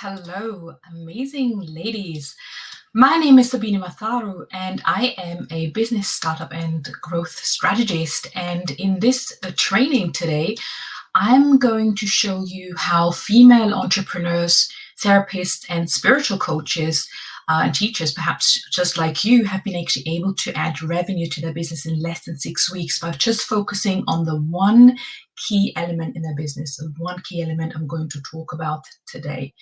Hello, amazing ladies. My name is Sabine Matharu, and I am a business startup and growth strategist. And in this training today, I'm going to show you how female entrepreneurs, therapists, and spiritual coaches and teachers, perhaps just like you, have been actually able to add revenue to their business in less than 6 weeks by just focusing on the one key element in their business, the one key element I'm going to talk about today.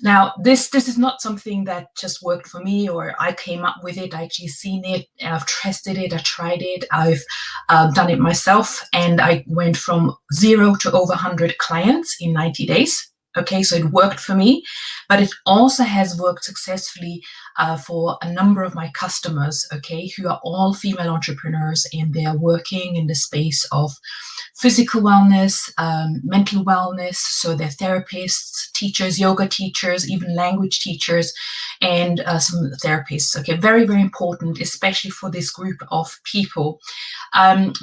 Now, this is not something that just worked for me or I came up with it. I actually seen it, I've tested it, I tried it, I've done it myself, and I went from 0 to over 100 clients in 90 days. Okay, so it worked for me, but it also has worked successfully for a number of my customers, okay, who are all female entrepreneurs, and they are working in the space of physical wellness, mental wellness. So they're therapists, teachers, yoga teachers, even language teachers, and some therapists. Okay, very, very important, especially for this group of people,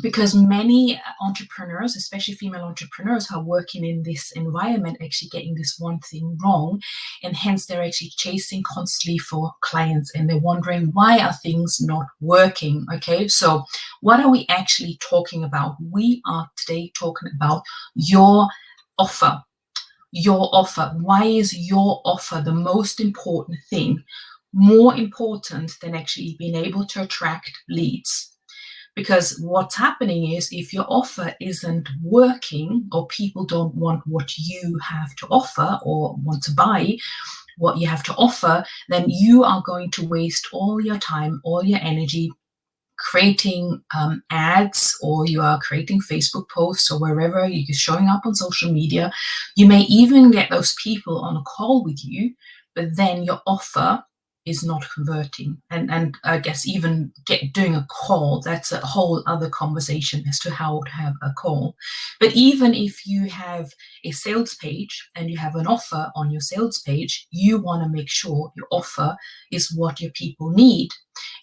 because many entrepreneurs, especially female entrepreneurs, who are working in this environment, actually getting this one thing wrong, and hence they're actually chasing constantly for clients, and they're wondering, why are things not working? Okay, so what are we actually talking about? We are today talking about your offer. Your offer. Why is your offer the most important thing? More important than actually being able to attract leads. Because what's happening is, if your offer isn't working, or people don't want what you have to offer or want to buy what you have to offer, then you are going to waste all your time, all your energy creating ads, or you are creating Facebook posts, or wherever you're showing up on social media. You may even get those people on a call with you, but then your offer is not converting. And I guess even doing a call, that's a whole other conversation as to how to have a call. But even if you have a sales page and you have an offer on your sales page, you want to make sure your offer is what your people need.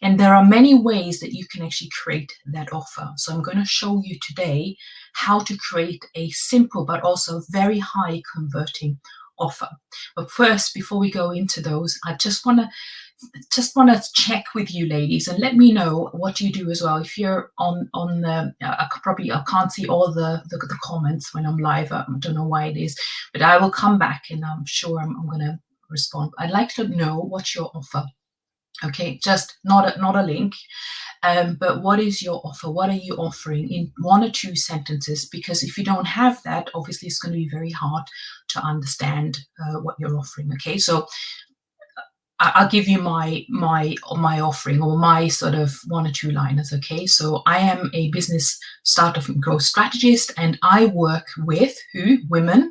And there are many ways that you can actually create that offer. So I'm going to show you today how to create a simple but also very high converting offer. But first, before we go into those, I just want to check with you ladies, and let me know what you do as well. If you're on the I can't see all the comments when I'm live. I don't know why it is, but I will come back, and I'm sure I'm going to respond. I'd like to know what's your offer. Okay, just not a link, but what is your offer? What are you offering in 1 or 2 sentences? Because if you don't have that, obviously it's going to be very hard to understand what you're offering. Okay, so I'll give you my offering, or my sort of 1 or 2 liners. Okay, so I am a business startup and growth strategist, and I work with women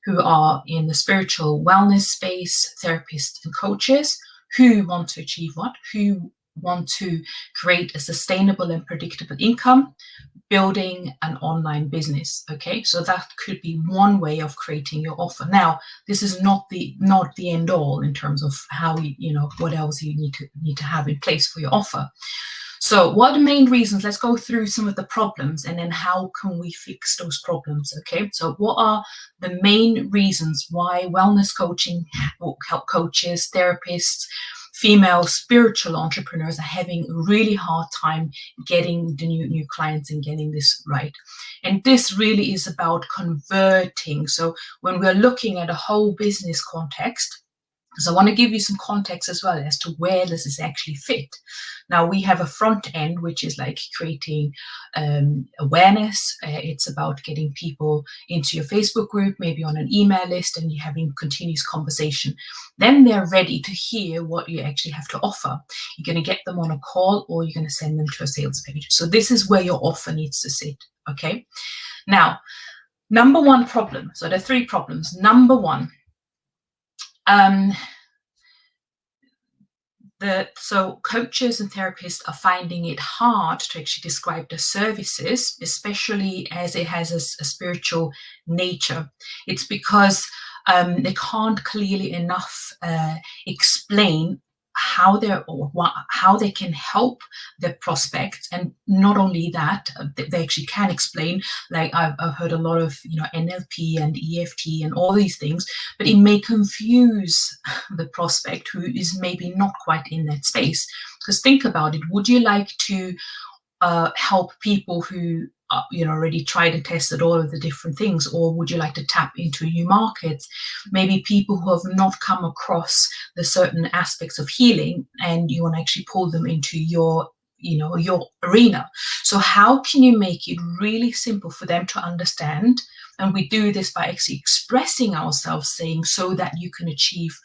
who are in the spiritual wellness space, therapists and coaches, who want to achieve what? Who want to create a sustainable and predictable income, building an online business. Okay, so that could be one way of creating your offer. Now, this is not the end all in terms of how what else you need to have in place for your offer. So what are the main reasons? Let's go through some of the problems, and then how can we fix those problems? Okay, so what are the main reasons why wellness coaching, coaches, therapists, female spiritual entrepreneurs are having a really hard time getting the new clients and getting this right? And this really is about converting. So when we're looking at a whole business context, so I want to give you some context as well as to where this is actually fit. Now, we have a front end, which is like creating awareness. It's about getting people into your Facebook group, maybe on an email list, and you're having continuous conversation. Then they're ready to hear what you actually have to offer. You're going to get them on a call, or you're going to send them to a sales page. So this is where your offer needs to sit. Okay. Now, number 1 problem. So there are 3 problems. Number 1. So coaches and therapists are finding it hard to actually describe their services, especially as it has a spiritual nature. It's because they can't clearly enough explain how they can help their prospects. And not only that, they actually can explain, like I've heard a lot of NLP and EFT and all these things, but it may confuse the prospect who is maybe not quite in that space. Because think about it, would you like to help people who already tried and tested all of the different things, or would you like to tap into new markets, maybe people who have not come across the certain aspects of healing, and you want to actually pull them into your arena? So how can you make it really simple for them to understand? And we do this by actually expressing ourselves, saying, so that you can achieve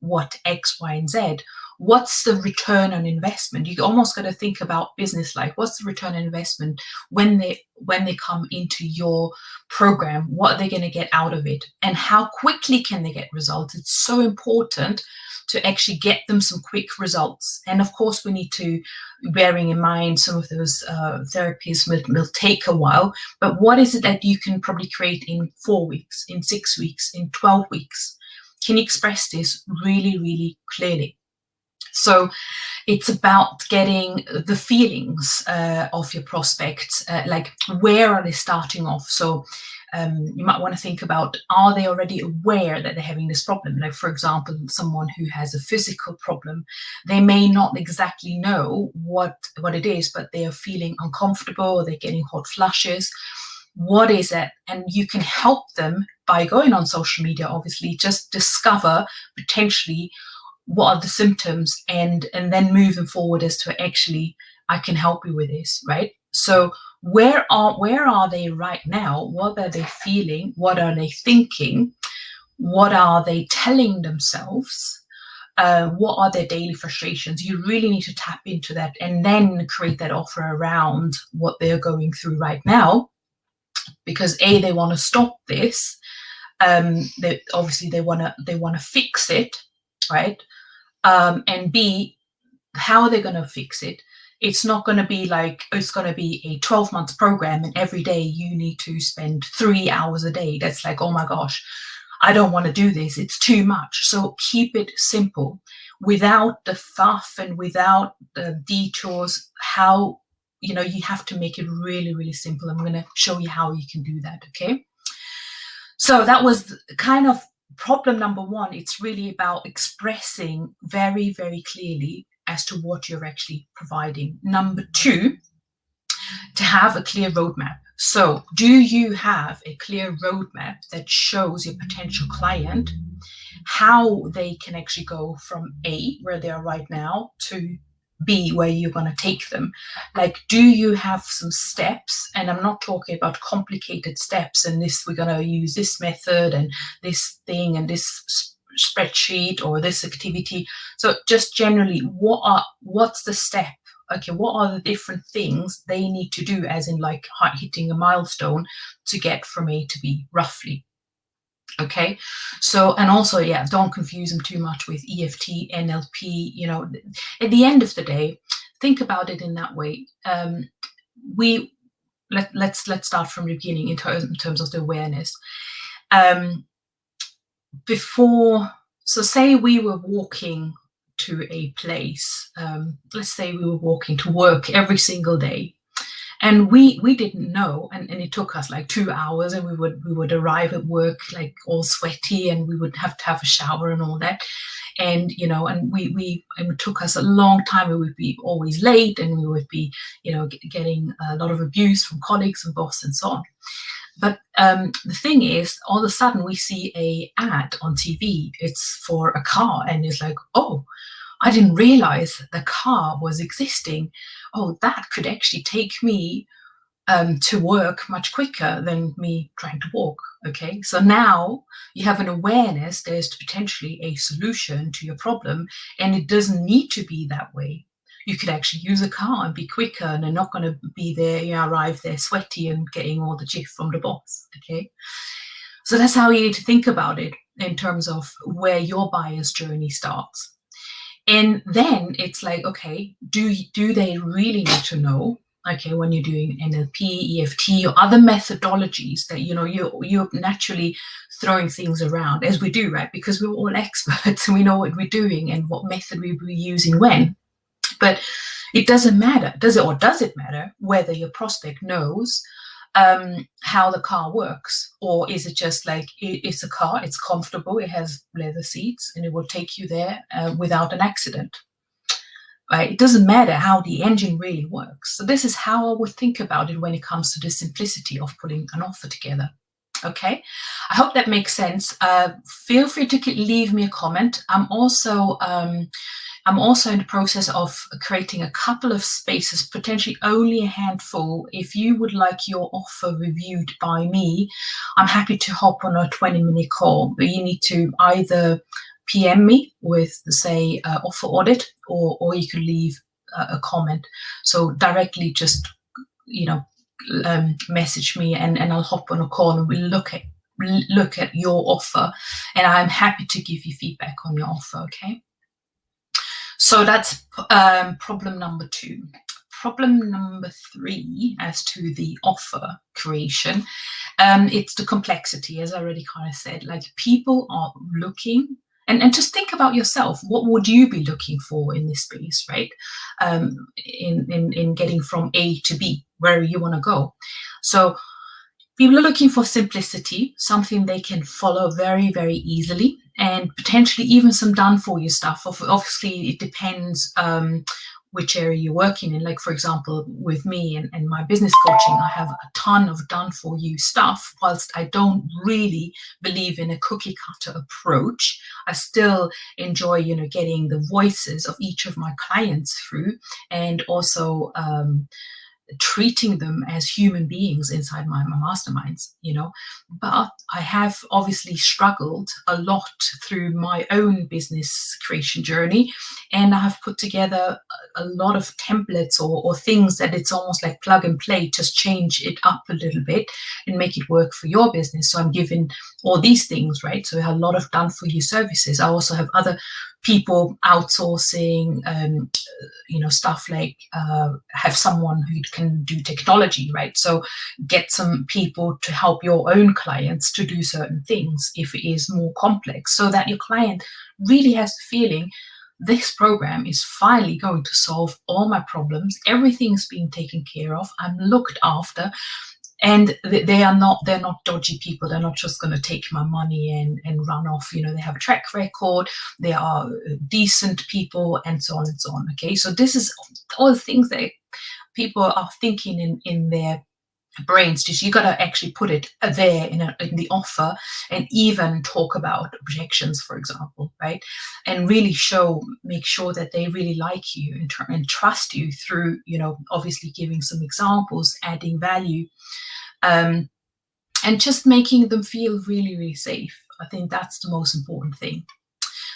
what X, Y, and Z. What's the return on investment? You almost got to think about business like, what's the return on investment when they come into your program? What are they going to get out of it, and how quickly can they get results? It's so important to actually get them some quick results. And of course, we need to, bearing in mind some of those therapies will take a while, but what is it that you can probably create in 4 weeks, in 6 weeks, in 12 weeks? Can you express this really, really clearly? So it's about getting the feelings of your prospects, like where are they starting off? So you might want to think about, are they already aware that they're having this problem? Like, for example, someone who has a physical problem, they may not exactly know what it is, but they are feeling uncomfortable, or they're getting hot flushes. What is it? And you can help them by going on social media, obviously, just discover potentially what are the symptoms, and then moving forward as to, actually, I can help you with this, right? So where are they right now? What are they feeling? What are they thinking? What are they telling themselves? What are their daily frustrations? You really need to tap into that, and then create that offer around what they're going through right now. Because they want to stop this. They want to fix it, right? And B, how are they going to fix it? It's not going to be like, it's going to be a 12-month program and every day you need to spend 3 hours a day. That's like, oh my gosh, I don't want to do this. It's too much. So keep it simple, without the faff and without the detours. How, you have to make it really, really simple. I'm going to show you how you can do that. Okay. So that was kind of problem number one. It's really about expressing very, very clearly as to what you're actually providing. Number two, to have a clear roadmap. So do you have a clear roadmap that shows your potential client how they can actually go from A, where they are right now, to B, where you're going to take them? Like, do you have some steps? And I'm not talking about complicated steps and this, we're going to use this method and this thing and this spreadsheet or this activity. So just generally, what's the step? Okay, what are the different things they need to do, as in like hitting a milestone to get from A to B, roughly? Okay, so, and also, yeah, don't confuse them too much with EFT, NLP. At the end of the day, think about it in that way. Let's start from the beginning in terms of the awareness. So say we were walking to a place. Let's say we were walking to work every single day. And we didn't know, and it took us like 2 hours, and we would arrive at work like all sweaty, and we would have to have a shower and all that. And and it took us a long time. We would be always late, and we would be getting a lot of abuse from colleagues and boss and so on. But the thing is, all of a sudden we see a ad on TV. It's for a car, and it's like, oh, I didn't realize the car was existing. Oh, that could actually take me to work much quicker than me trying to walk. Okay, so now you have an awareness there's potentially a solution to your problem, and it doesn't need to be that way. You could actually use a car and be quicker, and they're not going to be there, arrive there sweaty and getting all the jiff from the boss. Okay, so that's how you need to think about it in terms of where your buyer's journey starts. And then it's like, okay, do they really need to know? okay, when you're doing NLP, EFT, or other methodologies that, you're naturally throwing things around, as we do, right? Because we're all experts and we know what we're doing and what method we were using when. But it doesn't matter, does it? Or does it matter whether your prospect knows how the car works? Or is it just like, it's a car, it's comfortable, it has leather seats, and it will take you there without an accident? Right? It doesn't matter how the engine really works. So this is how I would think about it when it comes to the simplicity of putting an offer together. Okay, I hope that makes sense. Feel free to leave me a comment. I'm also in the process of creating a couple of spaces, potentially only a handful. If you would like your offer reviewed by me, I'm happy to hop on a 20-minute call, but you need to either PM me with, say, offer audit, or you can leave a comment. So directly just, message me and I'll hop on a call and we'll look at your offer, and I'm happy to give you feedback on your offer. Okay. So that's problem number 2. Problem number 3, as to the offer creation, it's the complexity, as I already kind of said. Like, people are looking, and just think about yourself. What would you be looking for in this space, right? In getting from A to B, where you want to go. So people are looking for simplicity, something they can follow very, very easily, and potentially even some done-for-you stuff. Obviously, it depends which area you're working in. Like, for example, with me and my business coaching, I have a ton of done-for-you stuff. Whilst I don't really believe in a cookie-cutter approach, I still enjoy, getting the voices of each of my clients through, and also treating them as human beings inside my masterminds, but I have obviously struggled a lot through my own business creation journey, and I have put together a lot of templates or things that it's almost like plug and play, just change it up a little bit and make it work for your business. So I'm giving all these things, right? So I have a lot of done for you services. I also have other people outsourcing, stuff like have someone who can do technology, right? So get some people to help your own clients to do certain things if it is more complex, so that your client really has the feeling, this program is finally going to solve all my problems. Everything's being taken care of. I'm looked after. And they're not dodgy people. They're not just going to take my money and run off. They have a track record. They are decent people, and so on and so on. Okay, so this is all the things that people are thinking in their brains. Just, you got to actually put it there in the offer, and even talk about objections, for example, right? And really make sure that they really like you and trust you through, obviously giving some examples, adding value. And just making them feel really, really safe. I think that's the most important thing.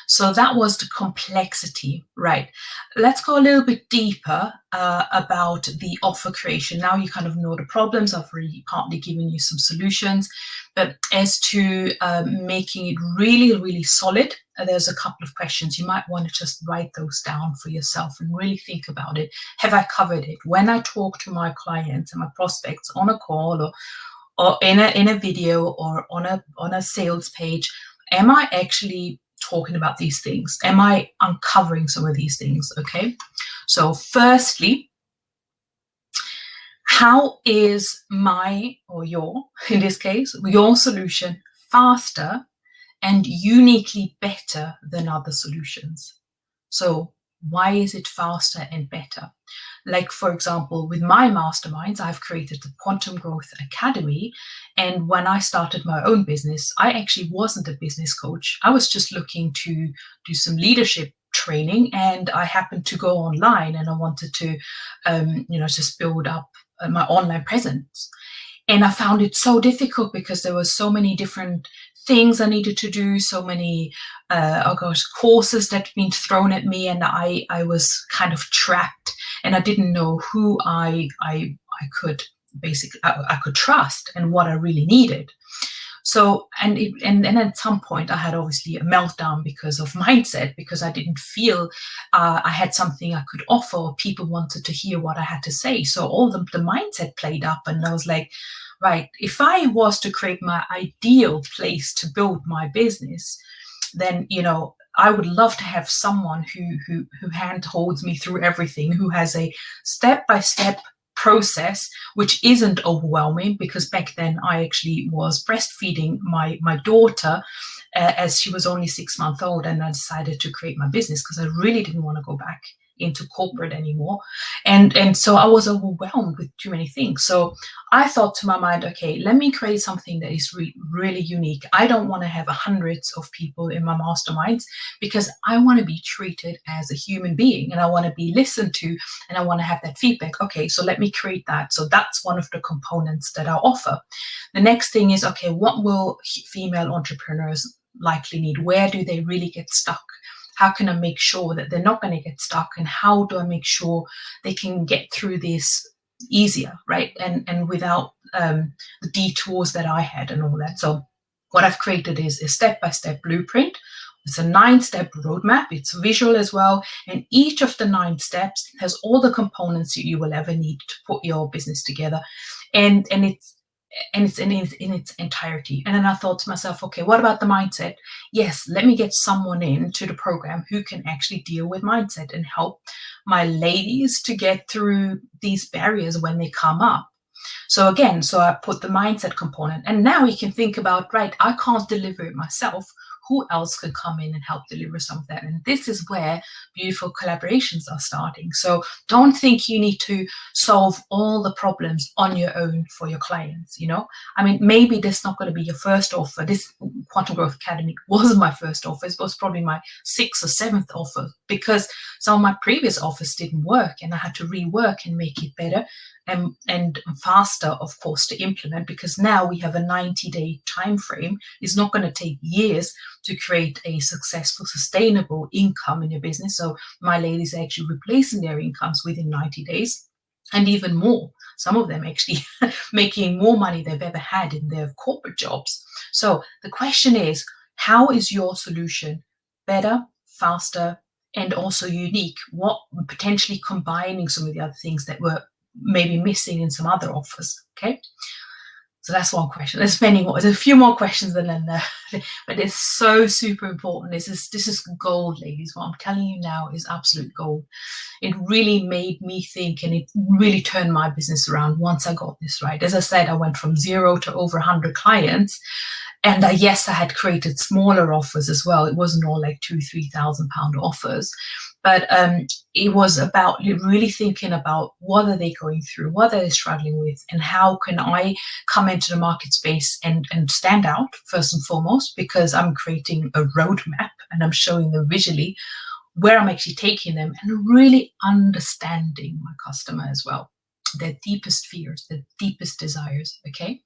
So that was the complexity, right? Let's go a little bit deeper about the offer creation. Now you kind of know the problems. I've really partly given you some solutions, but as to making it really, really solid, there's a couple of questions. You might want to just write those down for yourself and really think about it. Have I covered it? When I talk to my clients and my prospects on a call or in a video or on a sales page, am I actually talking about these things? Am I uncovering some of these things? Okay. So firstly, how is in this case, your solution faster and uniquely better than other solutions? So why is it faster and better? Like, for example, with my masterminds, I've created the Quantum Growth Academy. And when I started my own business, I actually wasn't a business coach. I was just looking to do some leadership training, and I happened to go online and I wanted to, just build up my online presence. And I found it so difficult because there were so many different things I needed to do, so many courses that had been thrown at me, and I was kind of trapped, and I didn't know who I could basically I could trust and what I really needed. So, and at some point I had obviously a meltdown because of mindset, because I didn't feel I had something I could offer, or people wanted to hear what I had to say. So all the mindset played up, and I was like, right, if I was to create my ideal place to build my business, then, you know, I would love to have someone who hand holds me through everything, who has a step-by-step process, which isn't overwhelming, because back then I actually was breastfeeding my daughter as she was only 6 months old, and I decided to create my business because I really didn't want to go back into corporate anymore, and so I was overwhelmed with too many things. So I thought to my mind, okay, let me create something that is really unique. I don't want to have hundreds of people in my masterminds, because I want to be treated as a human being, and I want to be listened to, and I want to have that feedback. Okay, so let me create that. So that's one of the components that I offer. The next thing is, okay, what will female entrepreneurs likely need? Where do they really get stuck? How can I make sure that they're not going to get stuck? And how do I make sure they can get through this easier, right? And without the detours that I had and all that. So what I've created is a step-by-step blueprint. It's a 9-step roadmap. It's visual as well. And each of the 9 steps has all the components you will ever need to put your business together. And it's in its entirety. And then I thought to myself, okay, what about the mindset? Yes, let me get someone into the program who can actually deal with mindset and help my ladies to get through these barriers when they come up. So again, so I put the mindset component, and now you can think about, right, I can't deliver it myself. Who else could come in and help deliver some of that? And this is where beautiful collaborations are starting. So don't think you need to solve all the problems on your own for your clients, you know? I mean, maybe this is not going to be your first offer. This Quantum Growth Academy wasn't my first offer. It was probably my 6th or 7th offer, because some of my previous offers didn't work, and I had to rework and make it better and faster, of course, to implement, because now we have a 90-day time frame. It's not going to take years to create a successful, sustainable income in your business. So my ladies are actually replacing their incomes within 90 days, and even more. Some of them actually making more money they've ever had in their corporate jobs. So the question is, how is your solution better, faster, and also unique? What potentially combining some of the other things that were maybe missing in some other offers? Okay, so that's one question. There's many more. There's a few more questions than there, but it's so super important. This is gold, ladies. What I'm telling you now is absolute gold. It really made me think, and it really turned my business around once I got this right. As I said, I went from 0 to over 100 clients. And yes, I had created smaller offers as well. It wasn't all like £2,000-3,000 offers, but it was about really thinking about what are they going through, what are they struggling with, and how can I come into the market space and stand out first and foremost, because I'm creating a roadmap and I'm showing them visually where I'm actually taking them, and really understanding my customer as well, their deepest fears, their deepest desires. Okay.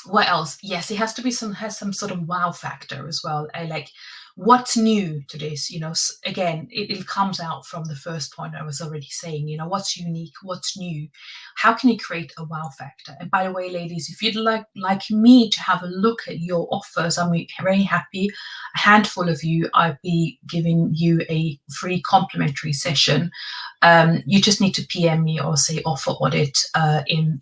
What else? Yes, it has to be has some sort of wow factor as well. I like, what's new to this? You know, again, it comes out from the first point I was already saying. You know, what's unique? What's new? How can you create a wow factor? And by the way, ladies, if you'd like me to have a look at your offers, I'm very happy. A handful of you, I'd be giving you a free complimentary session. You just need to PM me or say offer audit in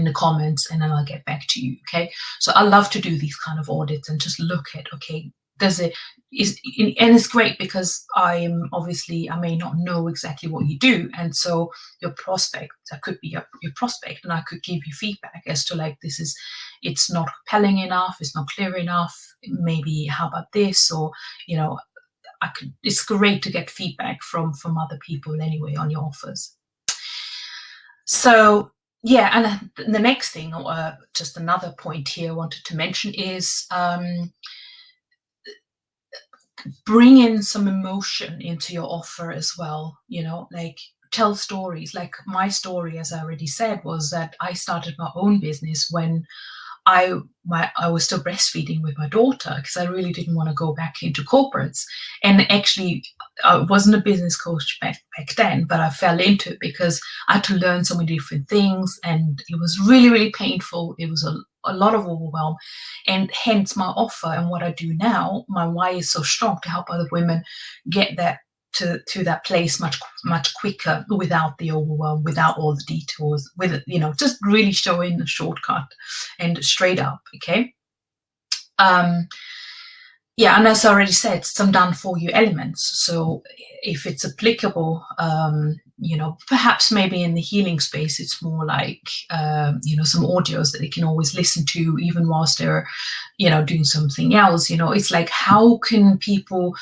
the comments, and then I'll get back to you. Okay, so I love to do these kind of audits and just look at, okay, and it's great because I may not know exactly what you do, and so your prospect, that could be your prospect, and I could give you feedback as to, like, it's not compelling enough, it's not clear enough, maybe how about this, or, you know, it's great to get feedback from other people anyway on your offers. So yeah, and the next thing, or just another point here I wanted to mention, is bring in some emotion into your offer as well. You know, like, tell stories. Like, my story, as I already said, was that I started my own business when I was still breastfeeding with my daughter, because I really didn't want to go back into corporates. And actually, I wasn't a business coach back then, but I fell into it because I had to learn so many different things, and it was really, really painful. It was a lot of overwhelm, and hence my offer and what I do now. My why is so strong to help other women get that to that place much quicker, without the overwhelm, without all the detours, with just really showing the shortcut and straight up. Okay. Yeah, and as I already said, some done for you elements. So if it's applicable, perhaps maybe in the healing space, it's more like, some audios that they can always listen to even whilst they're, doing something else. It's like, how can people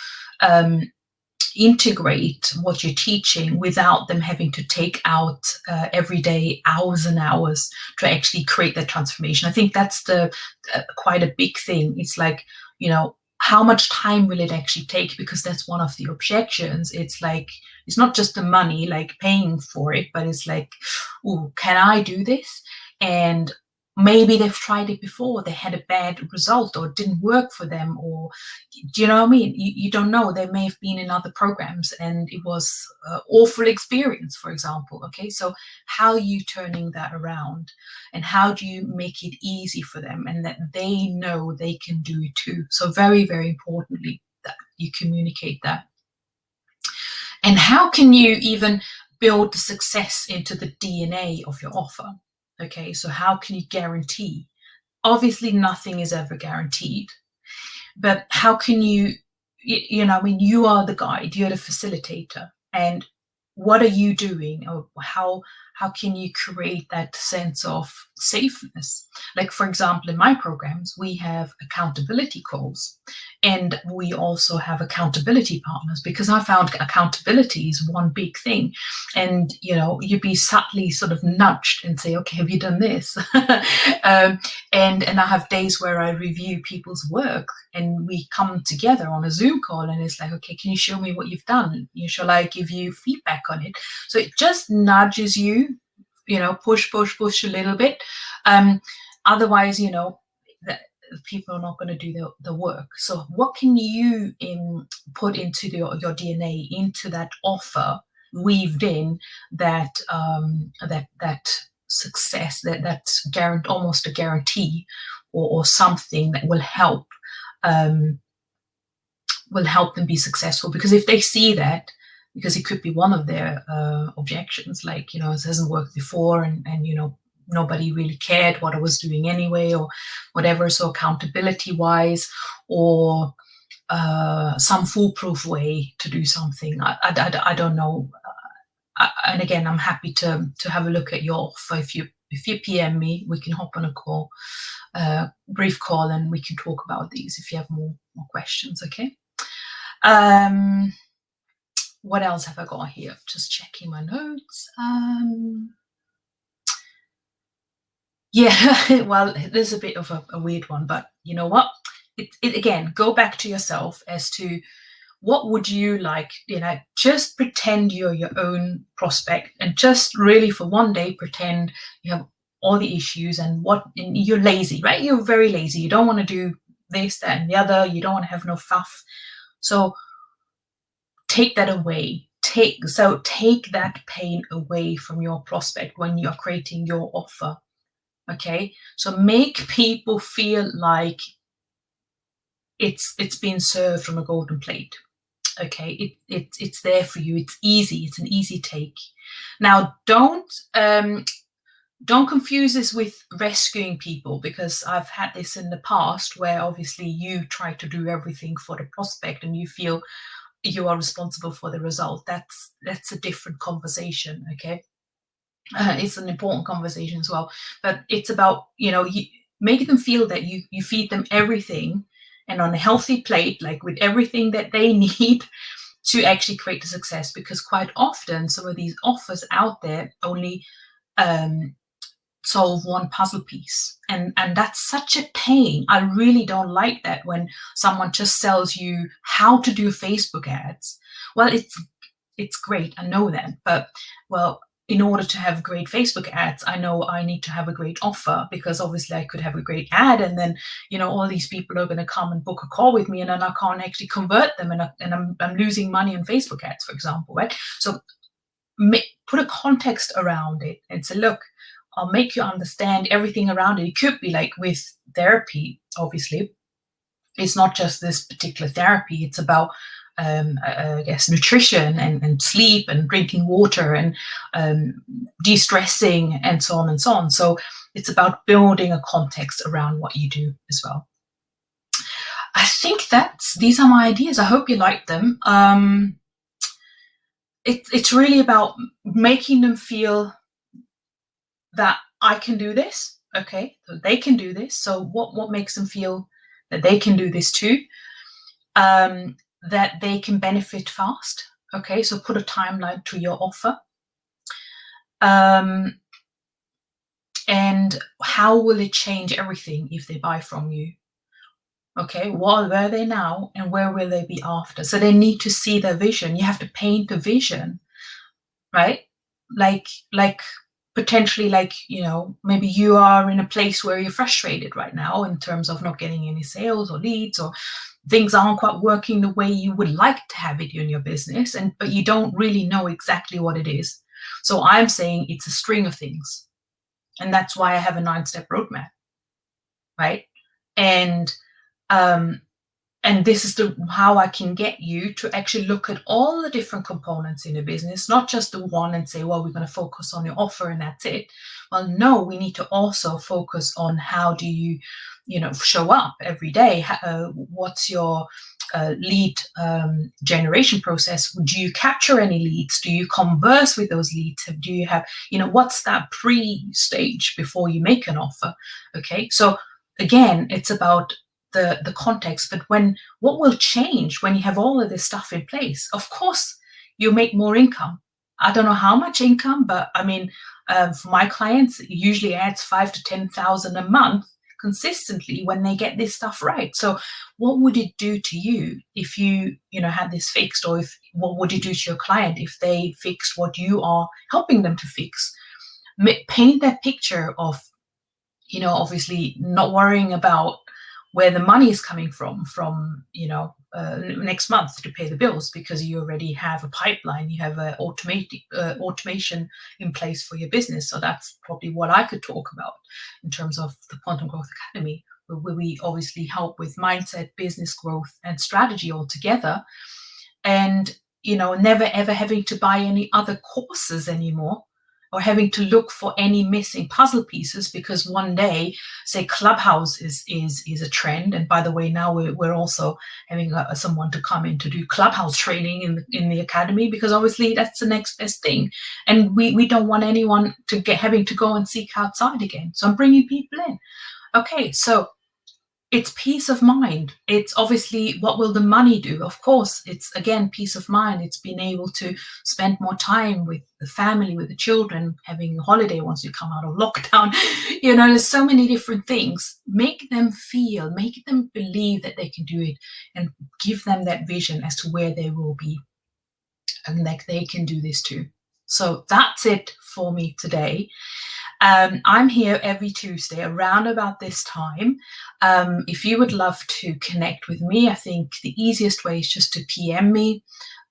integrate what you're teaching without them having to take out every day hours and hours to actually create that transformation? I think that's the quite a big thing. It's like, how much time will it actually take? Because that's one of the objections. It's like, it's not just the money, like paying for it, but it's like, oh, can I do this? And maybe they've tried it before, they had a bad result, or it didn't work for them, or do you know what I mean? You don't know. They may have been in other programs and it was an awful experience, for example. Okay, so how are you turning that around, and how do you make it easy for them and that they know they can do it too? So very, very importantly, that you communicate that. And how can you even build the success into the DNA of your offer? Okay, so how can you guarantee? Obviously, nothing is ever guaranteed, but how can you, you are the guide, you're the facilitator, and what are you doing, or how can you create that sense of safeness? Like, for example, in my programs, we have accountability calls, and we also have accountability partners, because I found accountability is one big thing. And you'd be subtly sort of nudged and say, okay, have you done this? And I have days where I review people's work, and we come together on a Zoom call, and it's like, okay, can you show me what you've done? Shall I give you feedback on it? So it just nudges you, push a little bit. Otherwise, people are not going to do the work. So what can you put into your DNA, into that offer, weaved in that success, that almost a guarantee, or something that will help them be successful? Because if they see that, because it could be one of their objections, like, it hasn't worked before, and nobody really cared what I was doing anyway, or whatever. So accountability wise, or some foolproof way to do something. I don't know. And again, I'm happy to have a look at your offer. If you PM me, we can hop on a call, brief call, and we can talk about these if you have more questions. Okay. What else have I got here? Just checking my notes. Yeah, well, there's a bit of a weird one, but you know what? It again, go back to yourself as to what would you like. Just pretend you're your own prospect, and just really for one day pretend you have all the issues, and you're lazy, right? You're very lazy. You don't want to do this, that, and the other. You don't want to have no faff. So take that away. Take that pain away from your prospect when you're creating your offer. Okay, so make people feel like it's been served from a golden plate. Okay, it's there for you. It's easy. It's an easy take. Now, don't confuse this with rescuing people, because I've had this in the past where obviously you try to do everything for the prospect and you feel you are responsible for the result. That's a different conversation. Okay. It's an important conversation as well, but it's about, making them feel that you feed them everything, and on a healthy plate, like with everything that they need to actually create the success. Because quite often some of these offers out there only solve one puzzle piece, and that's such a pain. I really don't like that, when someone just sells you how to do Facebook ads. Well, it's great, I know that, but well, in order to have great Facebook ads, I know I need to have a great offer, because obviously I could have a great ad and then, all these people are going to come and book a call with me, and then I can't actually convert them, and I'm losing money on Facebook ads, for example, right? So put a context around it and say, look, I'll make you understand everything around it. It could be like with therapy, obviously. It's not just this particular therapy. It's about, I guess, nutrition and sleep and drinking water and de-stressing and so on and so on. So it's about building a context around what you do as well. I think these are my ideas. I hope you like them. It's really about making them feel that I can do this. Okay, so they can do this. So what makes them feel that they can do this too? That they can benefit fast. Okay, so put a timeline to your offer. And how will it change everything if they buy from you? Okay, where are they now and where will they be after? So they need to see their vision. You have to paint the vision, right? Like potentially, like, maybe you are in a place where you're frustrated right now in terms of not getting any sales or leads, or things aren't quite working the way you would like to have it in your business, but you don't really know exactly what it is. So I'm saying it's a string of things. And that's why I have a 9-step roadmap, right? And this is how I can get you to actually look at all the different components in a business, not just the one and say, well, we're going to focus on your offer and that's it. Well, no, we need to also focus on how do you, show up every day. What's your lead generation process? Do you capture any leads? Do you converse with those leads? Do you have, what's that pre-stage before you make an offer? Okay, so again, it's about the context, but what will change when you have all of this stuff in place? Of course, you make more income. I don't know how much income, but I mean, for my clients, it usually adds 5,000 to 10,000 a month consistently when they get this stuff right. So what would it do to you if you had this fixed, or what would it do to your client if they fixed what you are helping them to fix? Paint that picture of, obviously not worrying about where the money is coming from next month to pay the bills, because you already have a pipeline, you have a automation in place for your business. So that's probably what I could talk about in terms of the Quantum Growth Academy, where we obviously help with mindset, business growth, and strategy all together, and never ever having to buy any other courses anymore, or having to look for any missing puzzle pieces, because one day, say, Clubhouse is a trend, and by the way, now we're also having someone to come in to do Clubhouse training in the academy, because obviously that's the next best thing, and we don't want anyone to having to go and seek outside again. So I'm bringing people in. Okay, so it's peace of mind. It's obviously, what will the money do? Of course, it's again peace of mind. It's being able to spend more time with the family, with the children, having a holiday once you come out of lockdown. There's so many different things. Make them feel, make them believe that they can do it, and give them that vision as to where they will be, and like they can do this too. So that's it for me today. I'm here every Tuesday around about this time. If you would love to connect with me, I think the easiest way is just to PM me.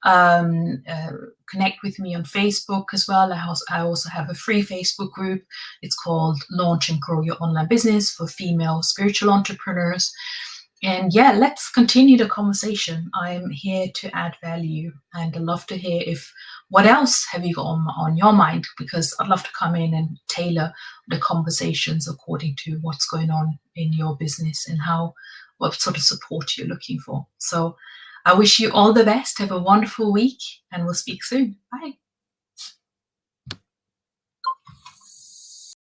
Connect with me on Facebook as well. I also have a free Facebook group. It's called Launch and Grow Your Online Business for female spiritual entrepreneurs. And yeah, let's continue the conversation. I'm here to add value, and I'd love to hear what else have you got on your mind, because I'd love to come in and tailor the conversations according to what's going on in your business and what sort of support you're looking for. So I wish you all the best. Have a wonderful week, and we'll speak soon. Bye.